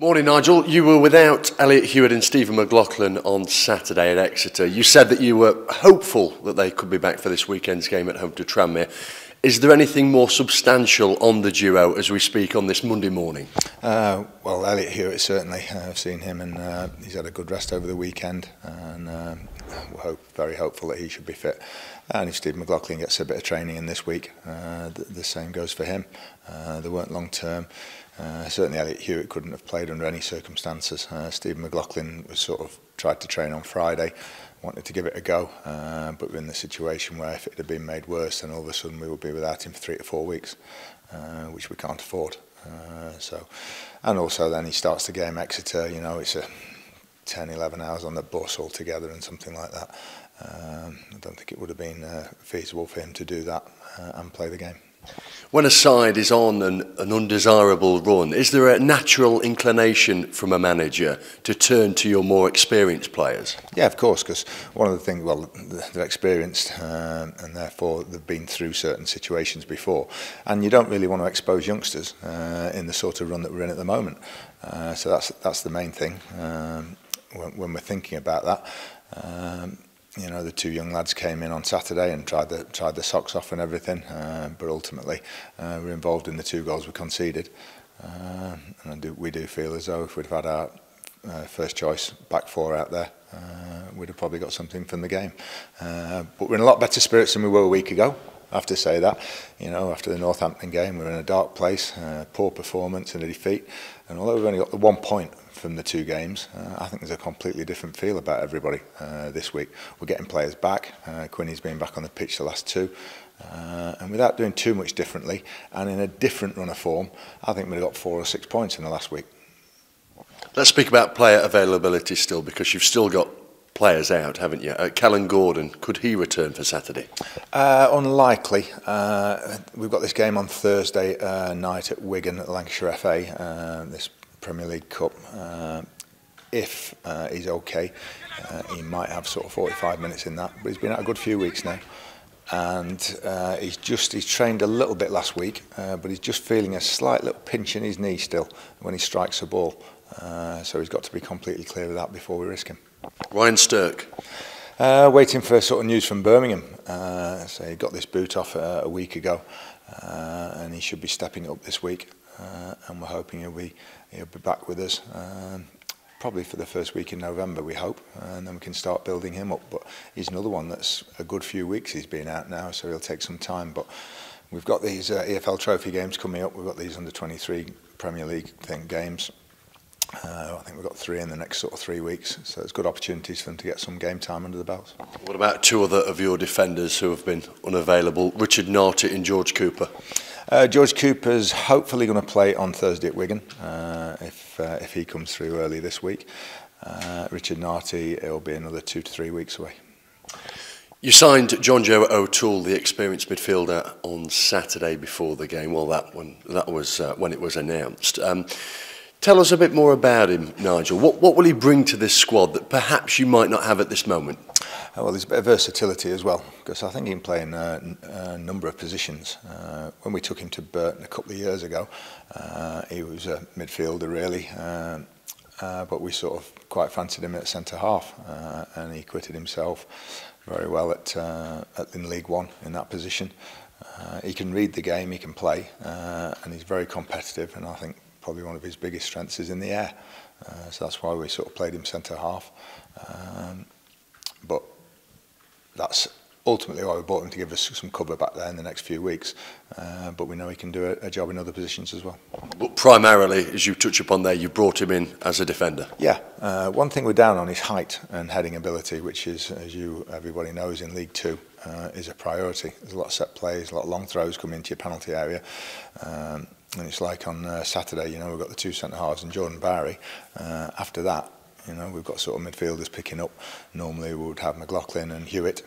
Morning, Nigel. You were without Elliot Hewitt and Stephen McLaughlin on Saturday at Exeter. You said that you were hopeful that they could be back for this weekend's game at home to Tranmere. Is there anything more substantial on the duo as we speak on this Monday morning? Well, Elliot Hewitt certainly. I've seen him and he's had a good rest over the weekend, and we're very hopeful that he should be fit. And if Steve McLaughlin gets a bit of training in this week, the same goes for him. They weren't long term. Certainly Elliot Hewitt couldn't have played under any circumstances. Steve McLaughlin was sort of tried to train on Friday, wanted to give it a go, but we're in the situation where if it had been made worse, then all of a sudden we would be without him for 3 to 4 weeks, which we can't afford. And also then he starts the game Exeter, you know, it's a 10-11 hours on the bus altogether and something like that. I don't think it would have been feasible for him to do that and play the game. When a side is on an undesirable run, is there a natural inclination from a manager to turn to your more experienced players? Yeah, of course, because one of the things, well, they're experienced and therefore they've been through certain situations before. And you don't really want to expose youngsters in the sort of run that we're in at the moment. So that's the main thing when we're thinking about that. You know, the two young lads came in on Saturday and tried the socks off and everything, but ultimately we're involved in the 2 goals we conceded. And we do feel as though if we'd have had our first choice back 4 out there, we'd have probably got something from the game. But we're in a lot better spirits than we were a week ago. I have to say that. You know, after the Northampton game, we're in a dark place, poor performance and a defeat. And although we've only got the 1 point from the 2 games, I think there's a completely different feel about everybody this week. We're getting players back. Quinny's been back on the pitch the last 2. And without doing too much differently and in a different run of form, I think we've got 4 or 6 points in the last week. Let's speak about player availability still, because you've still got players out, haven't you? Callan Gordon, could he return for Saturday? Unlikely. We've got this game on Thursday night at Wigan at the Lancashire FA, this Premier League Cup. If he's okay, he might have sort of 45 minutes in that, but he's been out a good few weeks now. And he's trained a little bit last week, but he's just feeling a slight little pinch in his knee still when he strikes a ball. So he's got to be completely clear of that before we risk him. Ryan Stirk? Waiting for sort of news from Birmingham. So he got this boot off a week ago, and he should be stepping up this week. And we're hoping he'll be back with us probably for the first week in November, we hope, and then we can start building him up. But he's another one that's a good few weeks he's been out now, so he'll take some time. But we've got these EFL Trophy games coming up. We've got these under-23 Premier League games. I think we've got 3 in the next sort of 3 weeks, so it's good opportunities for them to get some game time under the belts. What about 2 other of your defenders who have been unavailable, Richard Narty and George Cooper? George Cooper's hopefully going to play on Thursday at Wigan, if he comes through early this week. Richard Narty, it'll be another 2 to 3 weeks away. You signed John Joe O'Toole, the experienced midfielder, on Saturday before the game. Well, that was when it was announced. Tell us a bit more about him, Nigel. What will he bring to this squad that perhaps you might not have at this moment? Well, there's a bit of versatility as well, because I think he can play in a number of positions. When we took him to Burton a couple of years ago, he was a midfielder really, but we sort of quite fancied him at centre half, and he acquitted himself very well in League One in that position. He can read the game, he can play, and he's very competitive, and I think probably one of his biggest strengths is in the air. So that's why we sort of played him centre half. But that's ultimately why we bought him, to give us some cover back there in the next few weeks. But we know he can do a job in other positions as well. But primarily, as you touch upon there, you brought him in as a defender. Yeah. One thing we're down on is height and heading ability, which is, as everybody knows, in League Two, is a priority. There's a lot of set plays, a lot of long throws coming into your penalty area. And it's like on Saturday, you know, we've got the 2 centre-halves and Jordan Barry. After that, you know, we've got sort of midfielders picking up. Normally we would have McLaughlin and Hewitt,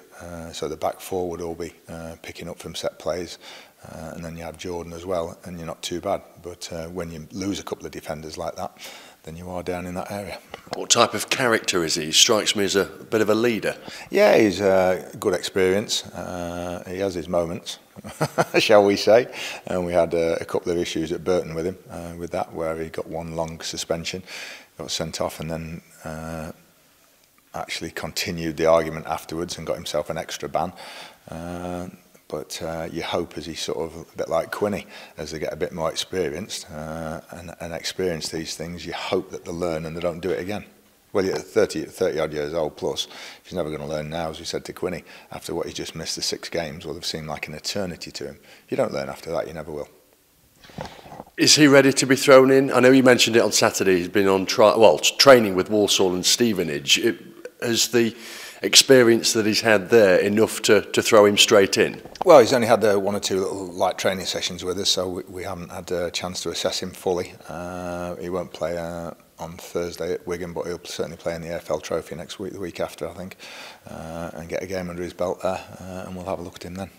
so the back 4 would all be picking up from set plays. And then you have Jordan as well, and you're not too bad. But when you lose a couple of defenders like that, than you are down in that area. What type of character is he? He strikes me as a bit of a leader. Yeah, he's good experience. He has his moments, shall we say. And we had a couple of issues at Burton with him, with that, where he got one long suspension, got sent off, and then actually continued the argument afterwards and got himself an extra ban. But you hope, as he's sort of a bit like Quinny, as they get a bit more experienced and experience these things, you hope that they'll learn and they don't do it again. Well, you're 30 odd years old plus, he's never going to learn now, as we said to Quinny, after what he's just missed the 6 games, well, they've seemed like an eternity to him. If you don't learn after that, you never will. Is he ready to be thrown in? I know you mentioned it on Saturday, he's been on training with Walsall and Stevenage. Has the experience that he's had there enough to throw him straight in? Well, he's only had 1 or 2 little light training sessions with us, so we haven't had a chance to assess him fully. He won't play on Thursday at Wigan, but he'll certainly play in the AFL Trophy next week, the week after, I think, and get a game under his belt there, and we'll have a look at him then.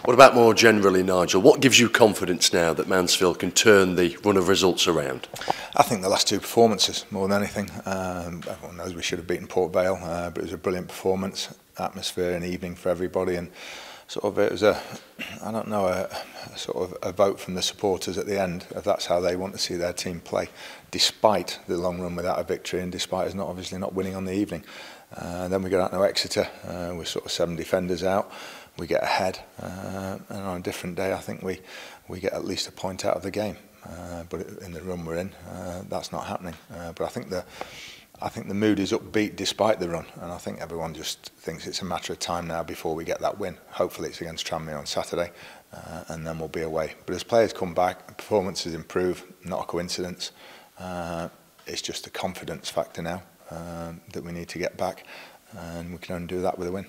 What about more generally, Nigel? What gives you confidence now that Mansfield can turn the run of results around? I think the last 2 performances, more than anything. Everyone knows we should have beaten Port Vale, but it was a brilliant performance, atmosphere and evening for everybody, and sort of it was a sort of a vote from the supporters at the end if that's how they want to see their team play, despite the long run without a victory and despite us obviously not winning on the evening. Then we go out to Exeter with sort of 7 defenders out, we get ahead, and on a different day I think we get at least a point out of the game. But in the run we're in, that's not happening. But I think the mood is upbeat despite the run, and I think everyone just thinks it's a matter of time now before we get that win. Hopefully it's against Tranmere on Saturday, and then we'll be away. But as players come back, performances improve, not a coincidence. It's just a confidence factor now that we need to get back, and we can only do that with a win.